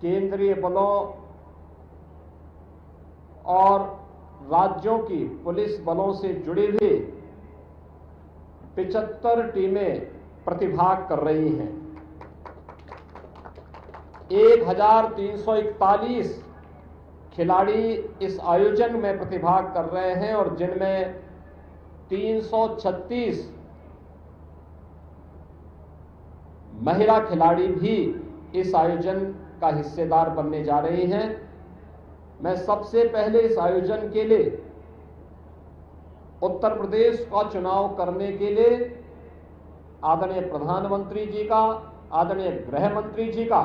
केंद्रीय बलों और राज्यों की पुलिस बलों से जुड़ी हुई 75 टीमें प्रतिभाग कर रही हैं। 1341 खिलाड़ी इस आयोजन में प्रतिभाग कर रहे हैं और जिनमें 336 महिला खिलाड़ी भी इस आयोजन का हिस्सेदार बनने जा रही हैं। मैं सबसे पहले इस आयोजन के लिए उत्तर प्रदेश का चुनाव करने के लिए आदरणीय प्रधानमंत्री जी का, आदरणीय गृह मंत्री जी का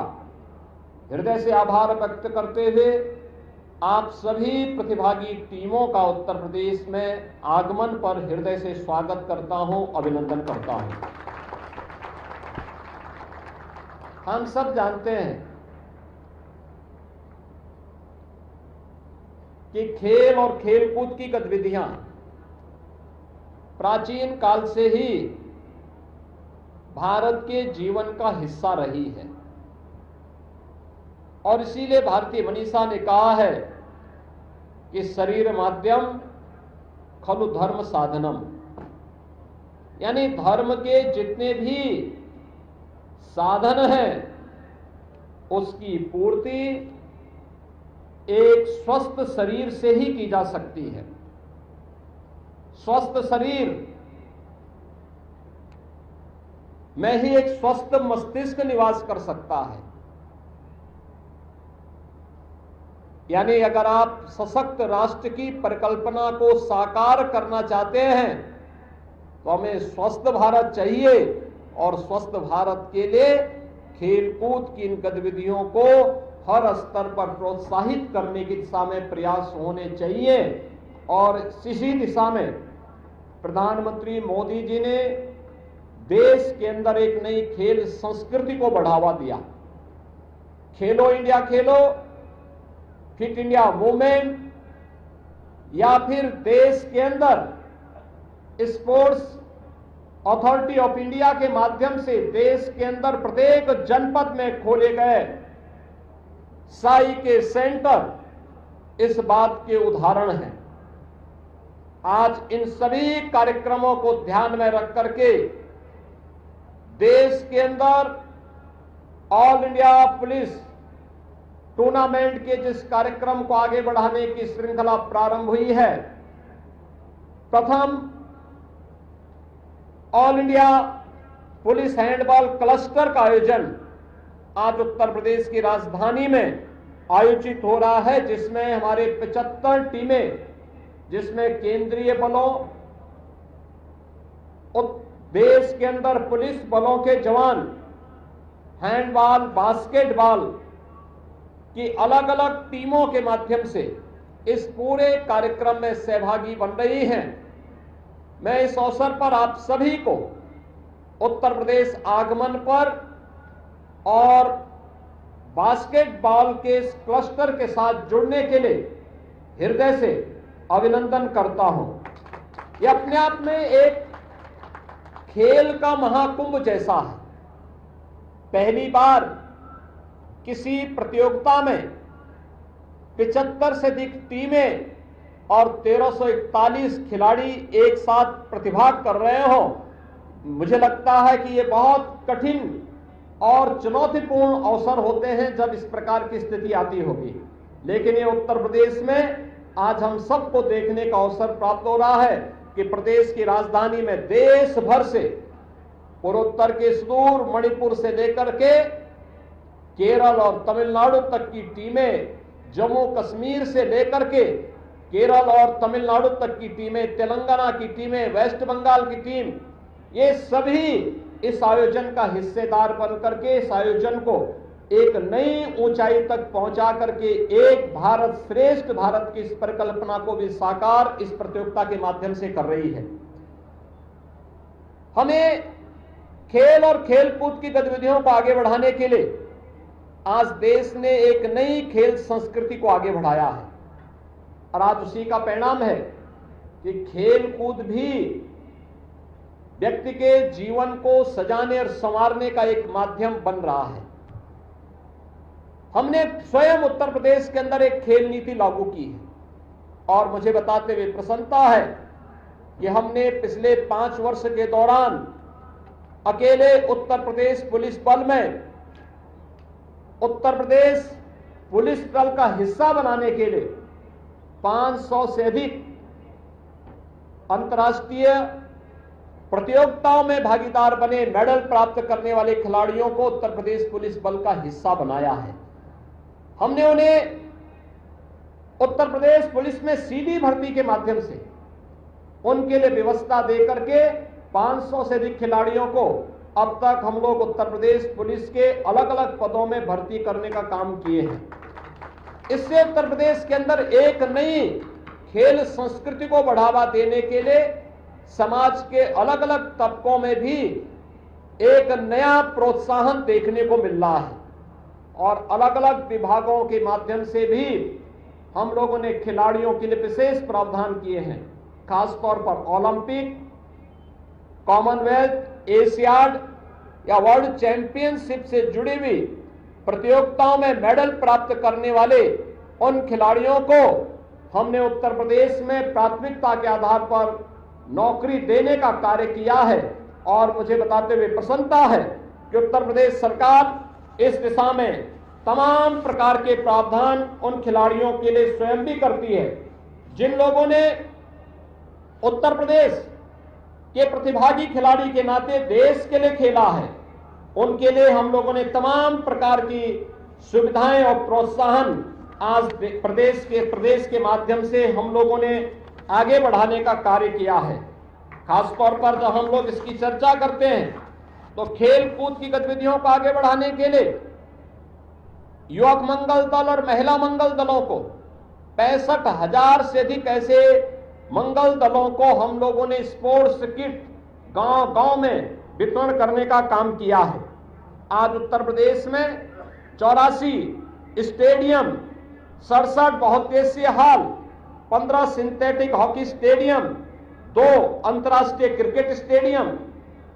हृदय से आभार व्यक्त करते हुए आप सभी प्रतिभागी टीमों का उत्तर प्रदेश में आगमन पर हृदय से स्वागत करता हूं, अभिनंदन करता हूं। हम सब जानते हैं कि खेल और खेलकूद की गतिविधियां प्राचीन काल से ही भारत के जीवन का हिस्सा रही है और इसीलिए भारतीय मनीषा ने कहा है कि शरीर माध्यम खलु धर्म साधनम, यानी धर्म के जितने भी साधन हैं उसकी पूर्ति एक स्वस्थ शरीर से ही की जा सकती है। स्वस्थ शरीर में ही एक स्वस्थ मस्तिष्क निवास कर सकता है। यानी अगर आप सशक्त राष्ट्र की परिकल्पना को साकार करना चाहते हैं तो हमें स्वस्थ भारत चाहिए और स्वस्थ भारत के लिए खेलकूद की इन गतिविधियों को हर स्तर पर प्रोत्साहित करने की दिशा में प्रयास होने चाहिए। और इसी दिशा में प्रधानमंत्री मोदी जी ने देश के अंदर एक नई खेल संस्कृति को बढ़ावा दिया। खेलो इंडिया खेलो, फिट इंडिया मूवमेंट, या फिर देश के अंदर स्पोर्ट्स अथॉरिटी ऑफ इंडिया के माध्यम से देश के अंदर प्रत्येक जनपद में खोले गए साई के सेंटर इस बात के उदाहरण हैं। आज इन सभी कार्यक्रमों को ध्यान में रख करके देश के अंदर ऑल इंडिया पुलिस टूर्नामेंट के जिस कार्यक्रम को आगे बढ़ाने की श्रृंखला प्रारंभ हुई है, प्रथम all India police handball cluster का आयोजन आज उत्तर प्रदेश की राजधानी में आयोजित हो रहा है, जिसमें हमारे 75 टीमें, जिसमें केंद्रीय बलों, देश के अंदर पुलिस बलों के जवान हैंडबॉल, बास्केटबॉल की अलग अलग टीमों के माध्यम से इस पूरे कार्यक्रम में सहभागी बन रही हैं। मैं इस अवसर पर आप सभी को उत्तर प्रदेश आगमन पर और बास्केटबॉल के इस क्लस्टर के साथ जुड़ने के लिए हृदय से अभिनंदन करता हूं। यह अपने आप में एक खेल का महाकुंभ जैसा है। पहली बार किसी प्रतियोगिता में 75 से अधिक टीमें और 1341 खिलाड़ी एक साथ प्रतिभाग कर रहे हो। मुझे लगता है कि ये बहुत कठिन और चुनौतीपूर्ण अवसर होते हैं जब इस प्रकार की स्थिति आती होगी, लेकिन ये उत्तर प्रदेश में आज हम सबको देखने का अवसर प्राप्त हो रहा है कि प्रदेश की राजधानी में देश भर से, पूर्वोत्तर के सुदूर मणिपुर से लेकर के केरल और तमिलनाडु तक की टीमें, जम्मू कश्मीर से लेकर के केरल और तमिलनाडु तक की टीमें, तेलंगाना की टीमें, वेस्ट बंगाल की टीम, ये सभी इस आयोजन का हिस्सेदार बन करके इस आयोजन को एक नई ऊंचाई तक पहुंचा करके एक भारत श्रेष्ठ भारत की इस परिकल्पना को भी साकार इस प्रतियोगिता के माध्यम से कर रही है। हमें खेल और खेलकूद की गतिविधियों को आगे बढ़ाने के लिए आज देश ने एक नई खेल संस्कृति को आगे बढ़ाया है और आज उसी का परिणाम है कि खेलकूद भी व्यक्ति के जीवन को सजाने और संवारने का एक माध्यम बन रहा है। हमने स्वयं उत्तर प्रदेश के अंदर एक खेल नीति लागू की है और मुझे बताते हुए प्रसन्नता है कि हमने पिछले 5 वर्ष के दौरान अकेले उत्तर प्रदेश पुलिस बल में उत्तर प्रदेश पुलिस बल का हिस्सा बनाने के लिए 500 से अधिक अंतर्राष्ट्रीय प्रतियोगिताओं में भागीदार बने मेडल प्राप्त करने वाले खिलाड़ियों को उत्तर प्रदेश पुलिस बल का हिस्सा बनाया है। हमने उन्हें उत्तर प्रदेश पुलिस में सीधी भर्ती के माध्यम से उनके लिए व्यवस्था देकर के 500 से अधिक खिलाड़ियों को अब तक हम लोग उत्तर प्रदेश पुलिस के अलग अलग पदों में भर्ती करने का काम किए हैं। इससे उत्तर प्रदेश के अंदर एक नई खेल संस्कृति को बढ़ावा देने के लिए समाज के अलग अलग तबकों में भी एक नया प्रोत्साहन देखने को मिल रहा है और अलग अलग विभागों के माध्यम से भी हम लोगों ने खिलाड़ियों के लिए विशेष प्रावधान किए हैं। खासतौर पर ओलंपिक, कॉमनवेल्थ, एशियाड या वर्ल्ड चैंपियनशिप से जुड़ी हुई प्रतियोगिताओं में मेडल प्राप्त करने वाले उन खिलाड़ियों को हमने उत्तर प्रदेश में प्राथमिकता के आधार पर नौकरी देने का कार्य किया है और मुझे बताते हुए प्रसन्नता है कि उत्तर प्रदेश सरकार इस दिशा में तमाम प्रकार के प्रावधान उन खिलाड़ियों के लिए स्वयं भी करती है जिन लोगों ने उत्तर प्रदेश के प्रतिभागी खिलाड़ी के नाते देश के लिए खेला है। उनके लिए हम लोगों ने तमाम प्रकार की सुविधाएं और प्रोत्साहन आज प्रदेश के माध्यम से हम लोगों ने आगे बढ़ाने का कार्य किया है। खासतौर पर जब हम लोग इसकी चर्चा करते हैं तो खेल कूद की गतिविधियों को आगे बढ़ाने के लिए युवक मंगल दल और महिला मंगल दलों को 65,000 से अधिक ऐसे मंगल दलों को हम लोगों ने स्पोर्ट्स किट गांव-गांव में वितरण करने का काम किया है। आज उत्तर प्रदेश में 84 स्टेडियम, 67 बहुउद्देशीय हॉल, 15 सिंथेटिक हॉकी स्टेडियम, 2 अंतर्राष्ट्रीय क्रिकेट स्टेडियम,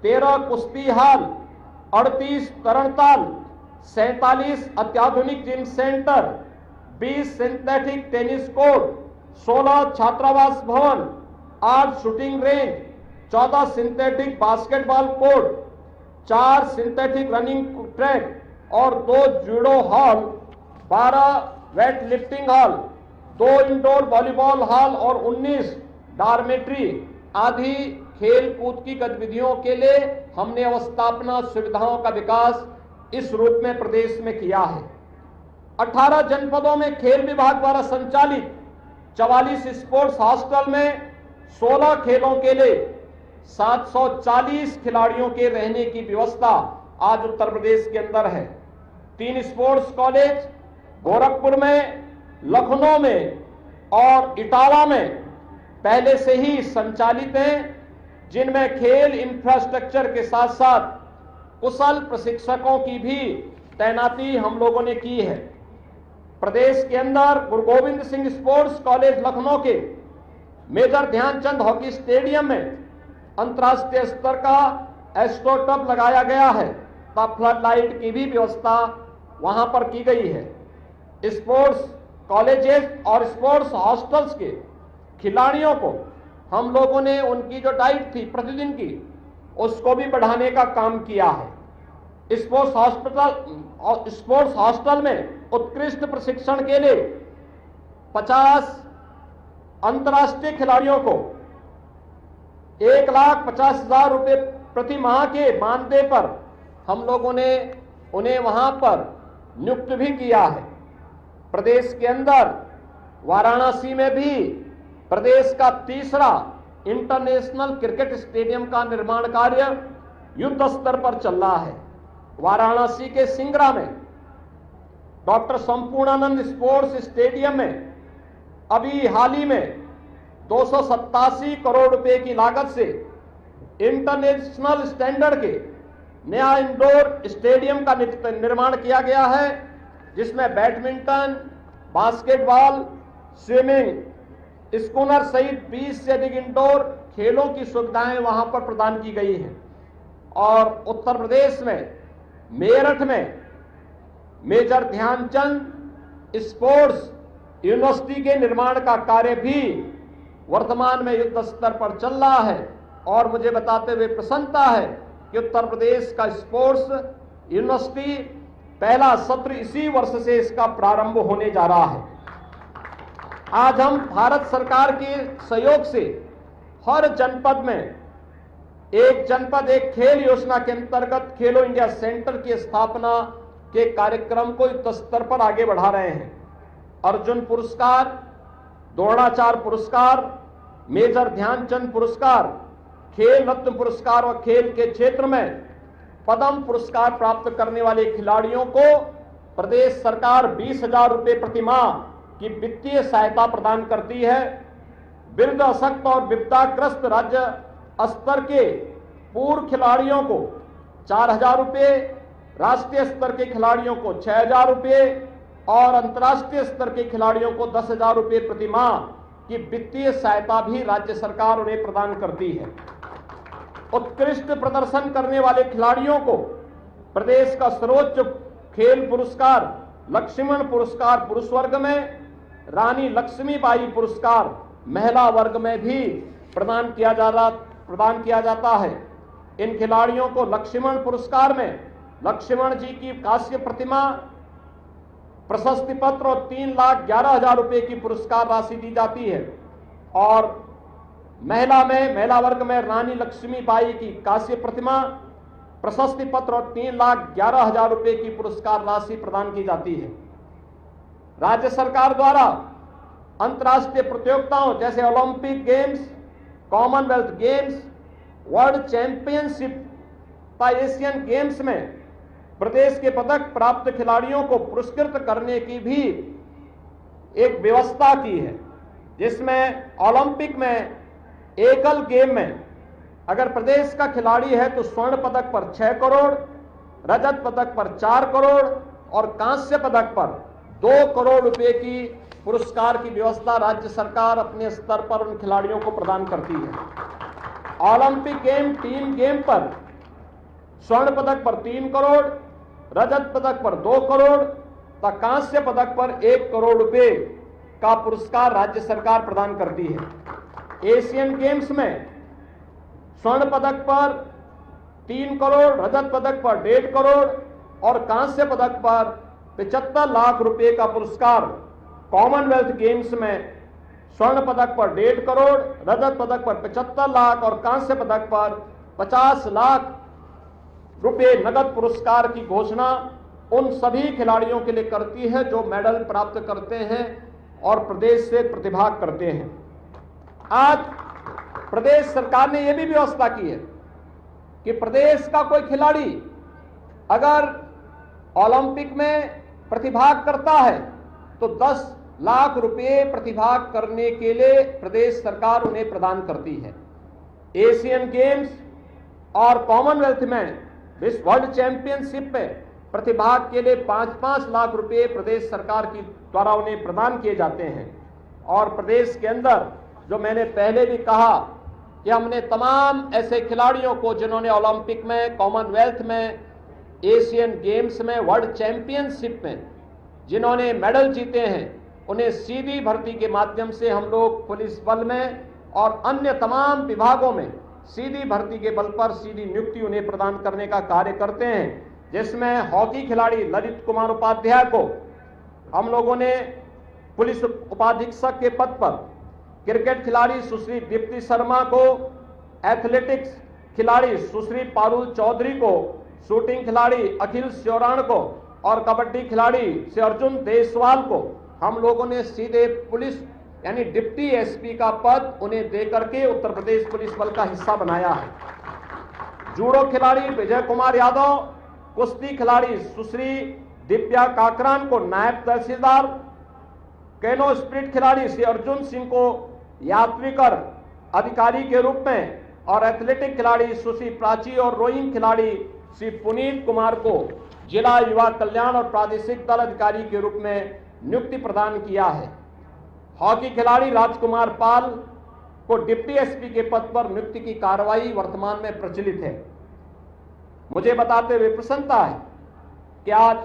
13 कुश्ती हॉल, 38 तरणताल, 47 अत्याधुनिक gym centre, 20 synthetic tennis court, 16 छात्रावास भवन, 8 shooting range, 14 synthetic basketball court, 4 synthetic running track और 2 judo hall, 12 weight lifting hall, 2 indoor volleyball hall और 19 डॉर्मेट्री आदि खेल कूद की गतिविधियों के लिए हमने अवस्थापना सुविधाओं का विकास इस रूप में प्रदेश में किया है। 18 जनपदों में खेल विभाग द्वारा संचालित 44 स्पोर्ट्स हॉस्टल में 16 खेलों के लिए 740 खिलाड़ियों के रहने की व्यवस्था आज उत्तर प्रदेश के अंदर है। 3 स्पोर्ट्स कॉलेज गोरखपुर में, लखनऊ में और इटावा में पहले से ही संचालित हैं, जिनमें खेल इंफ्रास्ट्रक्चर के साथ साथ कुशल प्रशिक्षकों की भी तैनाती हम लोगों ने की है। प्रदेश के अंदर गुरु गोविंद सिंह स्पोर्ट्स कॉलेज लखनऊ के मेजर ध्यानचंद हॉकी स्टेडियम में अंतर्राष्ट्रीय स्तर का एस्ट्रोटर्फ लगाया गया है तथा फ्लड लाइट की भी व्यवस्था वहां पर की गई है। स्पोर्ट्स कॉलेजेस और स्पोर्ट्स हॉस्टल्स के खिलाड़ियों को हम लोगों ने उनकी जो डाइट थी प्रतिदिन की उसको भी बढ़ाने का काम किया है। स्पोर्ट्स हॉस्टल में उत्कृष्ट प्रशिक्षण के लिए 50 अंतर्राष्ट्रीय खिलाड़ियों को 1,50,000 रुपए प्रति माह के मानदेय पर हम लोगों ने उन्हें वहां पर नियुक्त भी किया है। प्रदेश के अंदर वाराणसी में भी प्रदेश का तीसरा इंटरनेशनल क्रिकेट स्टेडियम का निर्माण कार्य युद्ध स्तर पर चल रहा है। वाराणसी के सिंगरा में डॉक्टर संपूर्णानंद स्पोर्ट्स स्टेडियम में अभी हाल ही में 287 करोड़ रुपए की लागत से इंटरनेशनल स्टैंडर्ड के नया इंडोर स्टेडियम का निर्माण किया गया है, जिसमें बैडमिंटन, बास्केटबॉल, स्विमिंग, स्कूनर सहित 20 से अधिक इंडोर खेलों की सुविधाएं वहां पर प्रदान की गई हैं। और उत्तर प्रदेश में मेरठ में मेजर ध्यानचंद स्पोर्ट्स यूनिवर्सिटी के निर्माण का कार्य भी वर्तमान में युद्ध स्तर पर चल रहा है और मुझे बताते हुए प्रसन्नता है कि उत्तर प्रदेश का स्पोर्ट्स यूनिवर्सिटी पहला सत्र इसी वर्ष से इसका प्रारंभ होने जा रहा है। आज हम भारत सरकार के सहयोग से हर जनपद में एक जनपद एक खेल योजना के अंतर्गत खेलो इंडिया सेंटर की स्थापना के कार्यक्रम को युद्ध स्तर पर आगे बढ़ा रहे हैं। अर्जुन पुरस्कार, द्रोणाचार्य पुरस्कार, मेजर ध्यानचंद पुरस्कार, खेल रत्न पुरस्कार और खेल के क्षेत्र में पद्म पुरस्कार प्राप्त करने वाले खिलाड़ियों को प्रदेश सरकार 20,000 रुपए प्रति माह की वित्तीय सहायता प्रदान करती है। वृद्ध, अशक्त और विपदाग्रस्त राज्य स्तर के पूर्व खिलाड़ियों को 4,000 रुपए, राष्ट्रीय स्तर के खिलाड़ियों को 6,000 रुपए और अंतर्राष्ट्रीय स्तर के खिलाड़ियों को 10,000 रुपए प्रति माह की वित्तीय सहायता भी राज्य सरकार उन्हें प्रदान करती है। उत्कृष्ट प्रदर्शन करने वाले खिलाड़ियों को प्रदेश का सर्वोच्च खेल पुरस्कार लक्ष्मण पुरस्कार पुरुष वर्ग में, रानी लक्ष्मीबाई पुरस्कार महिला वर्ग में भी प्रदान किया जाता है। इन खिलाड़ियों को लक्ष्मण पुरस्कार में लक्ष्मण जी की कांस्य प्रतिमा, प्रशस्ति पत्र और 3,11,000 रुपए की पुरस्कार राशि दी जाती है और महिला वर्ग में रानी लक्ष्मीबाई की कांस्य प्रतिमा, प्रशस्ति पत्र और 3,11,000 रुपए की पुरस्कार राशि प्रदान की जाती है। राज्य सरकार द्वारा अंतर्राष्ट्रीय प्रतियोगिताओं जैसे Olympic games, Commonwealth games, world championship तथा एशियन गेम्स में प्रदेश के पदक प्राप्त खिलाड़ियों को पुरस्कृत करने की भी एक व्यवस्था की है, जिसमें ओलंपिक में एकल गेम में अगर प्रदेश का खिलाड़ी है तो स्वर्ण पदक पर 6 करोड़, रजत पदक पर 4 करोड़ और कांस्य पदक पर 2 करोड़ रुपए की पुरस्कार की व्यवस्था राज्य सरकार अपने स्तर पर उन खिलाड़ियों को प्रदान करती है। ओलंपिक गेम टीम गेम पर स्वर्ण पदक पर 3 करोड़, रजत पदक पर 2 करोड़ तथा कांस्य पदक पर 1 करोड़ रुपए का पुरस्कार राज्य सरकार प्रदान करती है। एशियन गेम्स में स्वर्ण पदक पर 3 करोड़, रजत पदक पर 1.5 करोड़ और कांस्य पदक पर 75 लाख रुपए का पुरस्कार, कॉमनवेल्थ गेम्स में स्वर्ण पदक पर 1.5 करोड़, रजत पदक पर 75 लाख और कांस्य पदक पर 50 लाख रुपए नगद पुरस्कार की घोषणा उन सभी खिलाड़ियों के लिए करती है जो मेडल प्राप्त करते हैं और प्रदेश से प्रतिभाग करते हैं। आज प्रदेश सरकार ने यह भी व्यवस्था की है कि प्रदेश का कोई खिलाड़ी अगर ओलंपिक में प्रतिभाग करता है तो 10 लाख रुपए प्रतिभाग करने के लिए प्रदेश सरकार उन्हें प्रदान करती है। एशियन गेम्स और कॉमनवेल्थ में विश्व वर्ल्ड चैंपियनशिप में प्रतिभाग के लिए 5-5 लाख रुपए प्रदेश सरकार की द्वारा उन्हें प्रदान किए जाते हैं। और प्रदेश के अंदर जो मैंने पहले भी कहा कि हमने तमाम ऐसे खिलाड़ियों को जिन्होंने ओलंपिक में, कॉमनवेल्थ में, एशियन गेम्स में, वर्ल्ड चैंपियनशिप में जिन्होंने मेडल जीते हैं, उन्हें सीधी भर्ती के माध्यम से हम लोग पुलिस बल में और अन्य तमाम विभागों में सीधी भर्ती के बल पर सीधी नियुक्ति उन्हें प्रदान करने का कार्य करते हैं। जिसमें हॉकी खिलाड़ी ललित कुमार उपाध्याय को हम लोगों ने पुलिस उपाधीक्षक के पद पर, क्रिकेट खिलाड़ी सुश्री दीप्ति शर्मा को, एथलेटिक्स खिलाड़ी सुश्री पारुल चौधरी को, शूटिंग खिलाड़ी अखिल श्योराण को और कबड्डी खिलाड़ी श्री अर्जुन देसवाल को हम लोगों ने सीधे पुलिस यानी डिप्टी एसपी का पद उन्हें देकर के उत्तर प्रदेश पुलिस बल का हिस्सा बनाया है। जूडो खिलाड़ी विजय कुमार यादव, कुश्ती खिलाड़ी सुश्री दिव्या काकरान को नायब तहसीलदार, कैनो स्प्रिट खिलाड़ी श्री अर्जुन सिंह को यात्रीकर अधिकारी के रूप में और एथलेटिक खिलाड़ी सुश्री प्राची और रोइंग खिलाड़ी श्री पुनीत कुमार को जिला युवा कल्याण और प्रादेशिक दल अधिकारी के रूप में नियुक्ति प्रदान किया है। हॉकी खिलाड़ी राजकुमार पाल को डिप्टी एसपी के पद पर नियुक्ति की कार्रवाई वर्तमान में प्रचलित है। मुझे बताते हुए प्रसन्नता है कि आज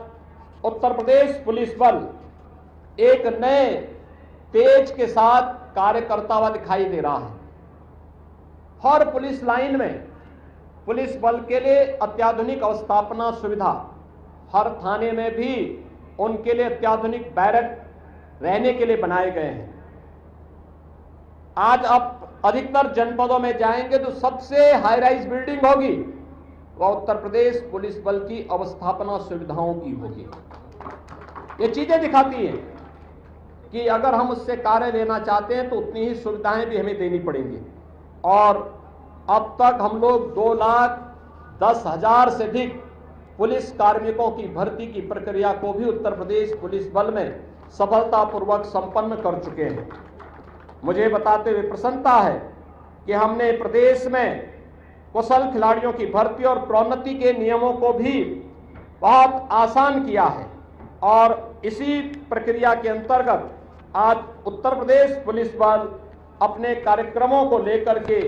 उत्तर प्रदेश पुलिस बल एक नए तेज के साथ कार्य करता हुआ दिखाई दे रहा है। हर पुलिस लाइन में पुलिस बल के लिए अत्याधुनिक अवस्थापना सुविधा, हर थाने में भी उनके लिए अत्याधुनिक बैरक रहने के लिए बनाए गए हैं। आज आप अधिकतर जनपदों में जाएंगे तो सबसे हाई राइज बिल्डिंग होगी वह उत्तर प्रदेश पुलिस बल की अवस्थापना सुविधाओं की होगी। ये चीजें दिखाती हैं कि अगर हम उससे कार्य लेना चाहते हैं तो उतनी ही सुविधाएं भी हमें देनी पड़ेंगी। और अब तक हम लोग 2,10,000 से अधिक पुलिस कार्मिकों की भर्ती की प्रक्रिया को भी उत्तर प्रदेश पुलिस बल में सफलतापूर्वक संपन्न कर चुके हैं। मुझे बताते हुए प्रसन्नता है कि हमने प्रदेश में कुशल खिलाड़ियों की भर्ती और प्रोन्नति के नियमों को भी बहुत आसान किया है और इसी प्रक्रिया के अंतर्गत आज उत्तर प्रदेश पुलिस बल अपने कार्यक्रमों को लेकर के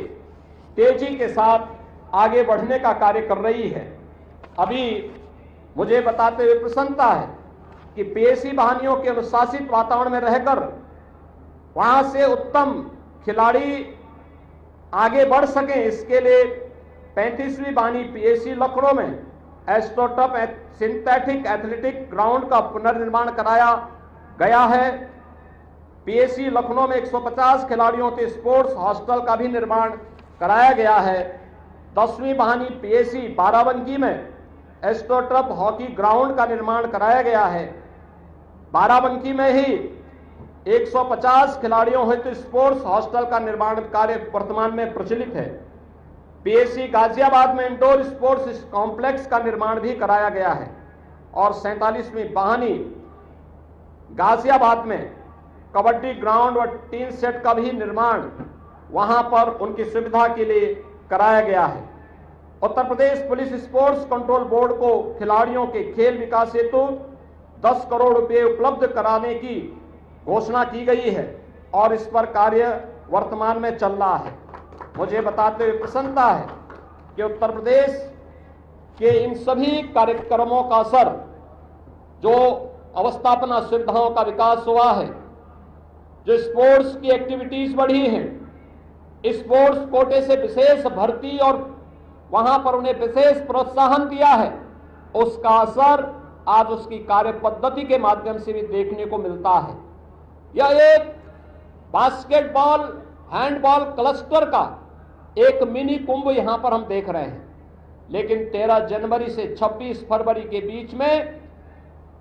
तेजी के साथ आगे बढ़ने का कार्य कर रही है। अभी मुझे बताते हुए प्रसन्नता है कि पीएसी वाहिनियों के अनुशासित वातावरण में रहकर वहां से उत्तम खिलाड़ी आगे बढ़ सके, इसके लिए 35वीं वाहिनी पीएसी लखनऊ में एस्ट्रोटफ सिंथेटिक एथलेटिक ग्राउंड का पुनर्निर्माण कराया गया है। पीएसी लखनऊ में 150 खिलाड़ियों के स्पोर्ट्स हॉस्टल का भी निर्माण कराया गया है। 10वीं वाहिनी पीएसी बाराबंकी में एस्ट्रोटफ हॉकी ग्राउंड का निर्माण कराया गया है। बाराबंकी में ही 150 खिलाड़ियों हेतु स्पोर्ट्स हॉस्टल का निर्माण कार्य वर्तमान में प्रचलित है। पीएसी गाजियाबाद में इंडोर स्पोर्ट्स कॉम्प्लेक्स का निर्माण भी कराया गया है और 47वीं वाहिनी गाजियाबाद में कबड्डी ग्राउंड और टीन सेट का भी निर्माण वहां पर उनकी सुविधा के लिए कराया गया है। Uttar Pradesh police sports control board को खिलाड़ियों के खेल विकास हेतु 10 करोड़ रुपए उपलब्ध कराने की घोषणा की गई है और इस पर कार्य वर्तमान में चल रहा है। मुझे बताते हुए प्रसन्नता है कि उत्तर प्रदेश के इन सभी कार्यक्रमों का असर, जो अवस्थापना सुविधाओं का विकास हुआ है, जो स्पोर्ट्स की एक्टिविटीज बढ़ी हैं, स्पोर्ट्स कोटे से विशेष भर्ती और वहां पर उन्हें विशेष प्रोत्साहन दिया है, उसका असर आज उसकी कार्य पद्धति के माध्यम से भी देखने को मिलता है। यह एक बास्केटबॉल हैंडबॉल क्लस्टर का एक मिनी कुंभ यहां पर हम देख रहे हैं, लेकिन 13 जनवरी से 26 फरवरी के बीच में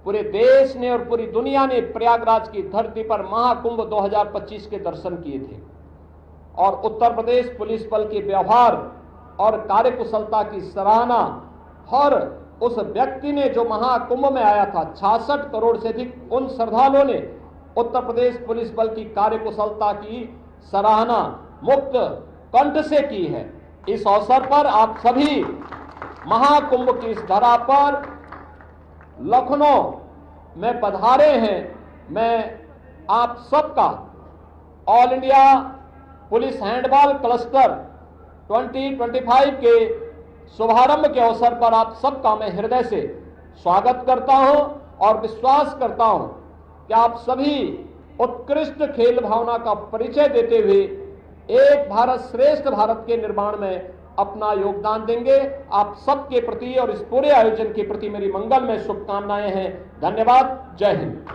पूरे देश ने और पूरी दुनिया ने प्रयागराज की धरती पर महाकुंभ 2025 के दर्शन किए थे और उत्तर प्रदेश पुलिस बल के व्यवहार और कार्यकुशलता की सराहना हर उस व्यक्ति ने जो महाकुंभ में आया था। 66 करोड़ से अधिक उन श्रद्धालुओं ने उत्तर प्रदेश पुलिस बल की कार्यकुशलता की सराहना मुक्त कंठ से की है। इस अवसर पर आप सभी महाकुंभ की इस धरा पर लखनऊ में पधारे हैं। मैं आप सबका all India police handball cluster 2025 के शुभारंभ के अवसर पर आप सबका मैं हृदय से स्वागत करता हूं और विश्वास करता हूं कि आप सभी उत्कृष्ट खेल भावना का परिचय देते हुए एक भारत श्रेष्ठ भारत के निर्माण में अपना योगदान देंगे। आप सबके प्रति और इस पूरे आयोजन के प्रति मेरी मंगलमय शुभकामनाएं हैं। धन्यवाद। जय हिंद।